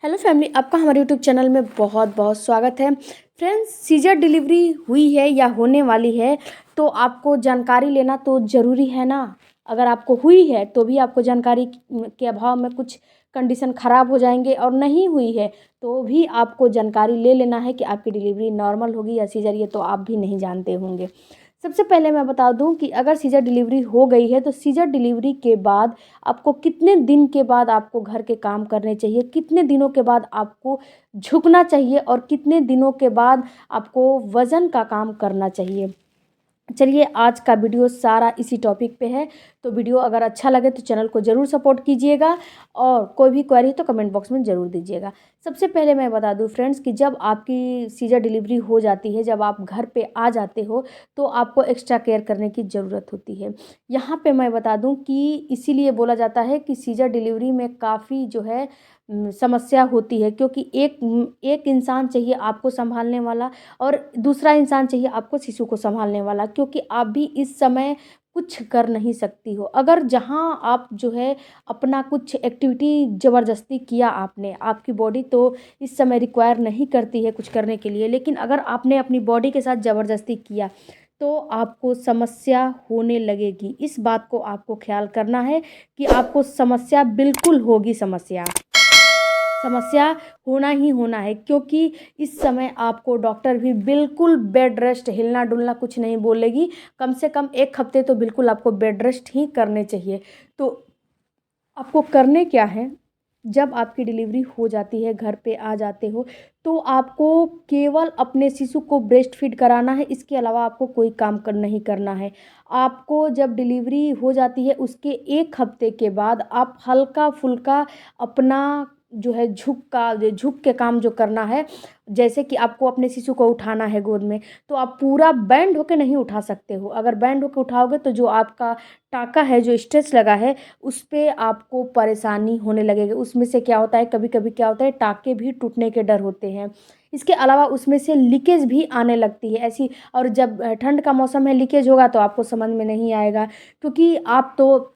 Hello family, आपका हमारे YouTube channel में बहुत बहुत स्वागत है। फ्रेंड्स, सीजर डिलीवरी हुई है या होने वाली है तो आपको जानकारी लेना तो ज़रूरी है ना। अगर आपको हुई है तो भी आपको जानकारी के अभाव में कुछ कंडीशन ख़राब हो जाएंगे, और नहीं हुई है तो भी आपको जानकारी ले लेना है कि आपकी डिलीवरी नॉर्मल होगी या सीजर, ये तो आप भी नहीं जानते होंगे। सबसे पहले मैं बता दूं कि अगर सीजर डिलीवरी हो गई है तो सीजर डिलीवरी के बाद आपको कितने दिन के बाद आपको घर के काम करने चाहिए, कितने दिनों के बाद आपको झुकना चाहिए और कितने दिनों के बाद आपको वज़न का काम करना चाहिए। चलिए, आज का वीडियो सारा इसी टॉपिक पे है। तो वीडियो अगर अच्छा लगे तो चैनल को ज़रूर सपोर्ट कीजिएगा, और कोई भी क्वेरी तो कमेंट बॉक्स में ज़रूर दीजिएगा। सबसे पहले मैं बता दूं फ्रेंड्स कि जब आपकी सीजर डिलीवरी हो जाती है, जब आप घर पे आ जाते हो, तो आपको एक्स्ट्रा केयर करने की ज़रूरत होती है। यहाँ पे मैं बता दूं कि इसीलिए बोला जाता है कि सीजर डिलीवरी में काफ़ी जो है समस्या होती है, क्योंकि एक एक इंसान चाहिए आपको संभालने वाला, और दूसरा इंसान चाहिए आपको शिशु को संभालने वाला, क्योंकि आप भी इस समय कुछ कर नहीं सकती हो। अगर जहाँ आप जो है अपना कुछ एक्टिविटी ज़बरदस्ती किया आपने, आपकी बॉडी तो इस समय रिक्वायर नहीं करती है कुछ करने के लिए, लेकिन अगर आपने अपनी बॉडी के साथ ज़बरदस्ती किया तो आपको समस्या होने लगेगी। इस बात को आपको ख्याल करना है कि आपको समस्या बिल्कुल होगी। समस्या समस्या होना ही होना है, क्योंकि इस समय आपको डॉक्टर भी बिल्कुल बेड रेस्ट, हिलना डुलना कुछ नहीं बोलेगी। कम से कम 1 हफ्ते तो बिल्कुल आपको बेड रेस्ट ही करने चाहिए। तो आपको करने क्या है, जब आपकी डिलीवरी हो जाती है, घर पे आ जाते हो, तो आपको केवल अपने शिशु को ब्रेस्ट फीड कराना है। इसके अलावा आपको कोई काम नहीं करना है। आपको जब डिलीवरी हो जाती है उसके 1 हफ्ते के बाद आप हल्का फुल्का अपना जो है झुक के काम जो करना है, जैसे कि आपको अपने शिशु को उठाना है गोद में, तो आप पूरा बैंड होके नहीं उठा सकते हो। अगर बैंड होके उठाओगे तो जो आपका टाका है, जो स्ट्रेच लगा है, उस पे आपको परेशानी होने लगेगी। उसमें से क्या होता है, कभी कभी क्या होता है, टाके भी टूटने के डर होते हैं। इसके अलावा उसमें से लीकेज भी आने लगती है ऐसी। और जब ठंड का मौसम है, लीकेज होगा तो आपको समझ में नहीं आएगा, क्योंकि आप तो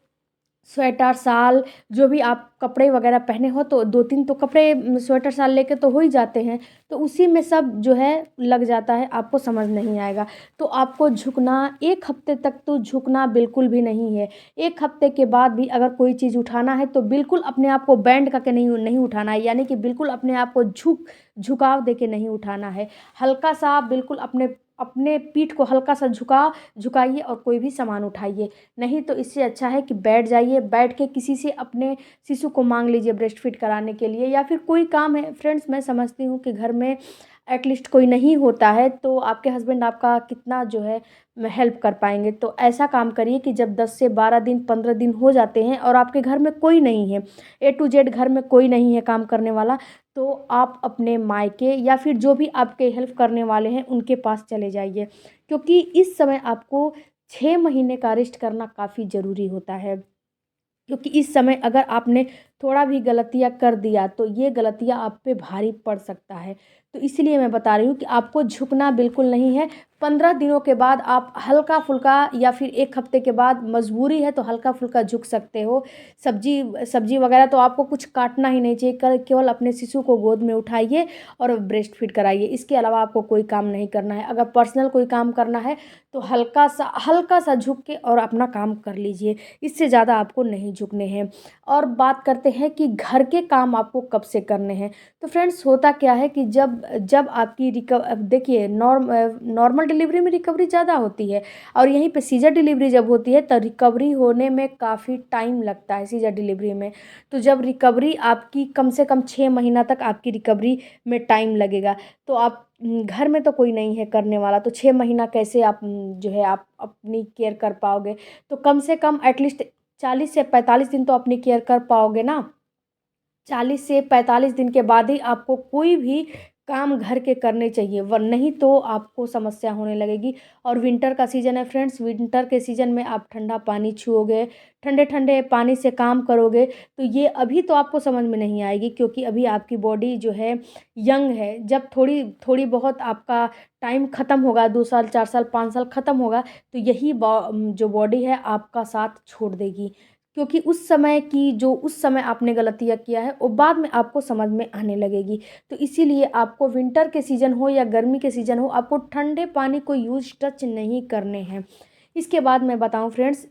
स्वेटर शाल जो भी आप कपड़े वगैरह पहने हो, तो 2-3 तो कपड़े स्वेटर शाल लेके तो हो ही जाते हैं, तो उसी में सब जो है लग जाता है, आपको समझ नहीं आएगा। तो आपको झुकना 1 हफ्ते तक तो झुकना बिल्कुल भी नहीं है। 1 हफ्ते के बाद भी अगर कोई चीज़ उठाना है तो बिल्कुल अपने आप को बैंड करके नहीं नहीं उठाना है, यानी कि बिल्कुल अपने आप को झुकाव दे के नहीं उठाना है। हल्का सा बिल्कुल अपने अपने पीठ को हल्का सा झुकाइए और कोई भी सामान उठाइए। नहीं तो इससे अच्छा है कि बैठ जाइए, बैठ के किसी से अपने शिशु को मांग लीजिए ब्रेस्ट फीड कराने के लिए, या फिर कोई काम है। फ्रेंड्स, मैं समझती हूँ कि घर में एटलीस्ट कोई नहीं होता है तो आपके हस्बैंड आपका कितना जो है हेल्प कर पाएंगे। तो ऐसा काम करिए कि जब 10 से 12 दिन 15 दिन हो जाते हैं और आपके घर में कोई नहीं है, A to Z घर में कोई नहीं है काम करने वाला, तो आप अपने मायके या फिर जो भी आपके हेल्प करने वाले हैं उनके पास चले जाइए, क्योंकि इस समय आपको 6 महीने का रेस्ट करना काफ़ी ज़रूरी होता है। क्योंकि इस समय अगर आपने थोड़ा भी गलतियाँ कर दिया तो ये गलतियाँ आप पे भारी पड़ सकता है। तो इसलिए मैं बता रही हूँ कि आपको झुकना बिल्कुल नहीं है। 15 दिनों के बाद आप हल्का फुल्का, या फिर 1 हफ्ते के बाद मजबूरी है तो हल्का फुल्का झुक सकते हो। सब्जी सब्जी वगैरह तो आपको कुछ काटना ही नहीं चाहिए, केवल अपने शिशु को गोद में उठाइए और ब्रेस्ट फीड कराइए। इसके अलावा आपको कोई काम नहीं करना है। अगर पर्सनल कोई काम करना है तो हल्का सा झुक के और अपना काम कर लीजिए, इससे ज़्यादा आपको नहीं झुकने हैं। और बात करते हैं कि घर के काम आपको कब से करने हैं। तो फ्रेंड्स, होता क्या है कि जब जब आपकी देखिए, नॉर्मल डिलीवरी में रिकवरी ज़्यादा होती है, और यहीं पे सीजर डिलीवरी जब होती है तो रिकवरी होने में काफ़ी टाइम लगता है सीजर डिलीवरी में। तो जब रिकवरी आपकी कम से कम 6 महीना तक आपकी रिकवरी में टाइम लगेगा, तो आप घर में तो कोई नहीं है करने वाला, तो 6 महीना कैसे आप जो है आप अपनी केयर कर पाओगे। तो कम से कम एटलीस्ट 40 से 45 दिन तो अपनी केयर कर पाओगे ना। 40 से 45 दिन के बाद ही आपको कोई भी काम घर के करने चाहिए, वर नहीं तो आपको समस्या होने लगेगी। और विंटर का सीज़न है फ्रेंड्स, विंटर के सीज़न में आप ठंडा पानी छुओगे, ठंडे ठंडे पानी से काम करोगे, तो ये अभी तो आपको समझ में नहीं आएगी, क्योंकि अभी आपकी बॉडी जो है यंग है। जब थोड़ी थोड़ी बहुत आपका टाइम ख़त्म होगा, 2 साल 4 साल 5 साल ख़त्म होगा, तो यही जो बॉडी है आपका साथ छोड़ देगी। क्योंकि उस समय आपने गलतियाँ किया है वो बाद में आपको समझ में आने लगेगी। तो इसीलिए आपको विंटर के सीज़न हो या गर्मी के सीज़न हो, आपको ठंडे पानी को यूज़ टच नहीं करने हैं। इसके बाद मैं बताऊँ फ्रेंड्स,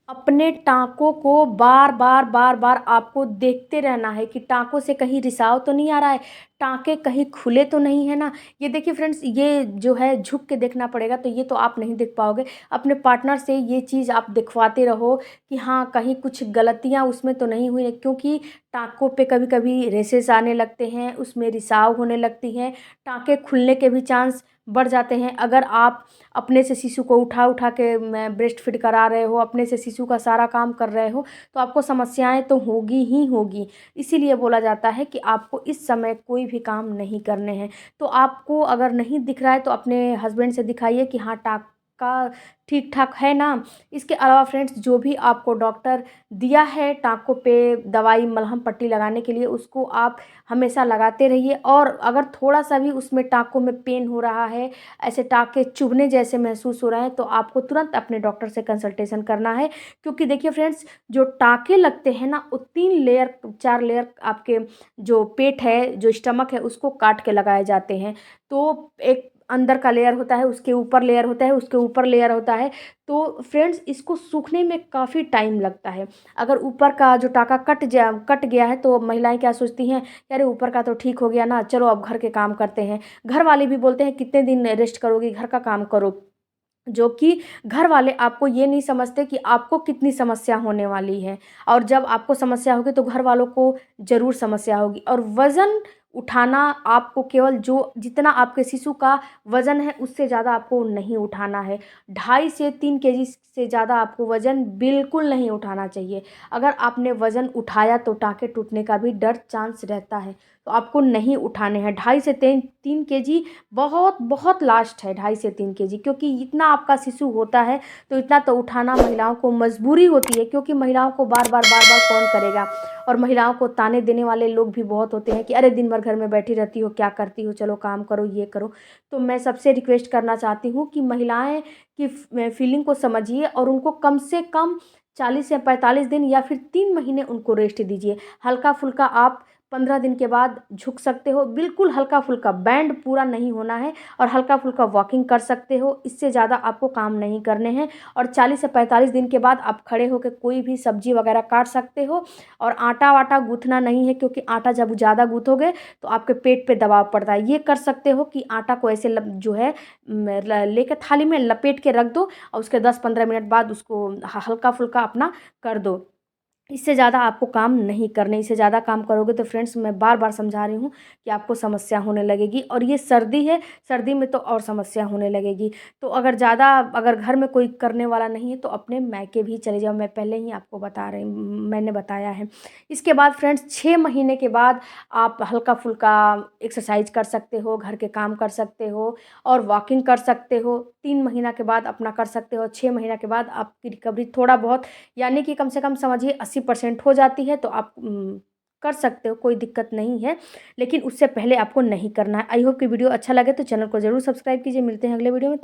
अपने टाँकों को बार-बार आपको देखते रहना है कि टाँकों से कहीं रिसाव तो नहीं आ रहा है, टाँके कहीं खुले तो नहीं है ना। ये देखिए फ्रेंड्स, ये जो है झुक के देखना पड़ेगा, तो ये तो आप नहीं देख पाओगे। अपने पार्टनर से ये चीज़ आप दिखवाते रहो कि हाँ, कहीं कुछ गलतियाँ उसमें तो नहीं हुई है, क्योंकि टाँकों पे कभी-कभी रेशेज़ आने लगते हैं, उसमें रिसाव होने लगती हैं, टाँके खुलने के भी चांस बढ़ जाते हैं। अगर आप अपने से शिशु को उठा के ब्रेस्ट फीड करा रहे हो, अपने से शिशु का सारा काम कर रहे हो, तो आपको समस्याएं तो होगी ही होगी। इसीलिए बोला जाता है कि आपको इस समय कोई भी काम नहीं करने हैं। तो आपको अगर नहीं दिख रहा है तो अपने हस्बैंड से दिखाइए कि हाँ, टाँका ठीक ठाक है ना। इसके अलावा फ्रेंड्स, जो भी आपको डॉक्टर दिया है टाँकों पे दवाई मलहम पट्टी लगाने के लिए, उसको आप हमेशा लगाते रहिए। और अगर थोड़ा सा भी उसमें टाँकों में पेन हो रहा है, ऐसे टाँके चुभने जैसे महसूस हो रहे हैं, तो आपको तुरंत अपने डॉक्टर से कंसल्टेशन करना है। क्योंकि देखिए फ्रेंड्स, जो टाँके लगते हैं ना, वो 3 लेयर 4 लेयर आपके जो पेट है, जो स्टमक है, उसको काट के लगाए जाते हैं। तो एक अंदर का लेयर होता है, उसके ऊपर लेयर होता है, उसके ऊपर लेयर होता है। तो फ्रेंड्स, इसको सूखने में काफ़ी टाइम लगता है। अगर ऊपर का जो टाँका कट गया है, तो महिलाएं क्या सोचती हैं, अरे ऊपर का तो ठीक हो गया ना, चलो अब घर के काम करते हैं। घर वाले भी बोलते हैं कितने दिन रेस्ट करोगी, घर का काम करो। जो कि घर वाले आपको ये नहीं समझते कि आपको कितनी समस्या होने वाली है। और जब आपको समस्या होगी तो घर वालों को ज़रूर समस्या होगी। और वज़न उठाना आपको केवल जो जितना आपके शिशु का वज़न है उससे ज़्यादा आपको नहीं उठाना है। 2.5 से 3 केजी से ज़्यादा आपको वज़न बिल्कुल नहीं उठाना चाहिए। अगर आपने वज़न उठाया तो टाँके टूटने का भी डर चांस रहता है। तो आपको नहीं उठाने हैं। 2.5 से 3 केजी बहुत बहुत लास्ट है, 2.5 से 3 केजी, क्योंकि इतना आपका शिशु होता है तो इतना तो उठाना महिलाओं को मजबूरी होती है। क्योंकि महिलाओं को बार-बार कौन करेगा। और महिलाओं को ताने देने वाले लोग भी बहुत होते हैं कि अरे दिन भर घर में बैठी रहती हो, क्या करती हो, चलो काम करो, ये करो। तो मैं सबसे रिक्वेस्ट करना चाहती हूँ कि महिलाएं की फीलिंग को समझिए और उनको कम से कम 40 से 45 दिन या फिर 3 महीने उनको रेस्ट दीजिए। हल्का फुल्का आप 15 दिन के बाद झुक सकते हो, बिल्कुल हल्का फुल्का, बैंड पूरा नहीं होना है। और हल्का फुल्का वॉकिंग कर सकते हो, इससे ज़्यादा आपको काम नहीं करने हैं। और 40 से 45 दिन के बाद आप खड़े होकर कोई भी सब्जी वगैरह काट सकते हो। और आटा वाटा गूँथना नहीं है, क्योंकि आटा जब ज़्यादा गूँथोगे तो आपके पेट पे दबाव पड़ता है। ये कर सकते हो कि आटा को ऐसे जो है लेकर थाली में लपेट के रख दो और उसके 10-15 मिनट बाद उसको हल्का फुल्का अपना कर दो। इससे ज़्यादा आपको काम नहीं करने। इससे ज़्यादा काम करोगे तो फ्रेंड्स, मैं बार-बार समझा रही हूँ कि आपको समस्या होने लगेगी। और ये सर्दी है, सर्दी में तो और समस्या होने लगेगी। तो अगर घर में कोई करने वाला नहीं है तो अपने मायके भी चले जाओ। मैं पहले ही आपको मैंने बताया है। इसके बाद फ्रेंड्स, 6 महीने के बाद आप हल्का-फुल्का एक्सरसाइज कर सकते हो, घर के काम कर सकते हो और वॉकिंग कर सकते हो। 3 महीना के बाद अपना कर सकते हो। 6 महीना के बाद आपकी रिकवरी थोड़ा बहुत, यानी कि कम से कम समझिए 80% हो जाती है, तो आप कर सकते हो, कोई दिक्कत नहीं है। लेकिन उससे पहले आपको नहीं करना है। आई होप कि वीडियो अच्छा लगे तो चैनल को ज़रूर सब्सक्राइब कीजिए। मिलते हैं अगले वीडियो में।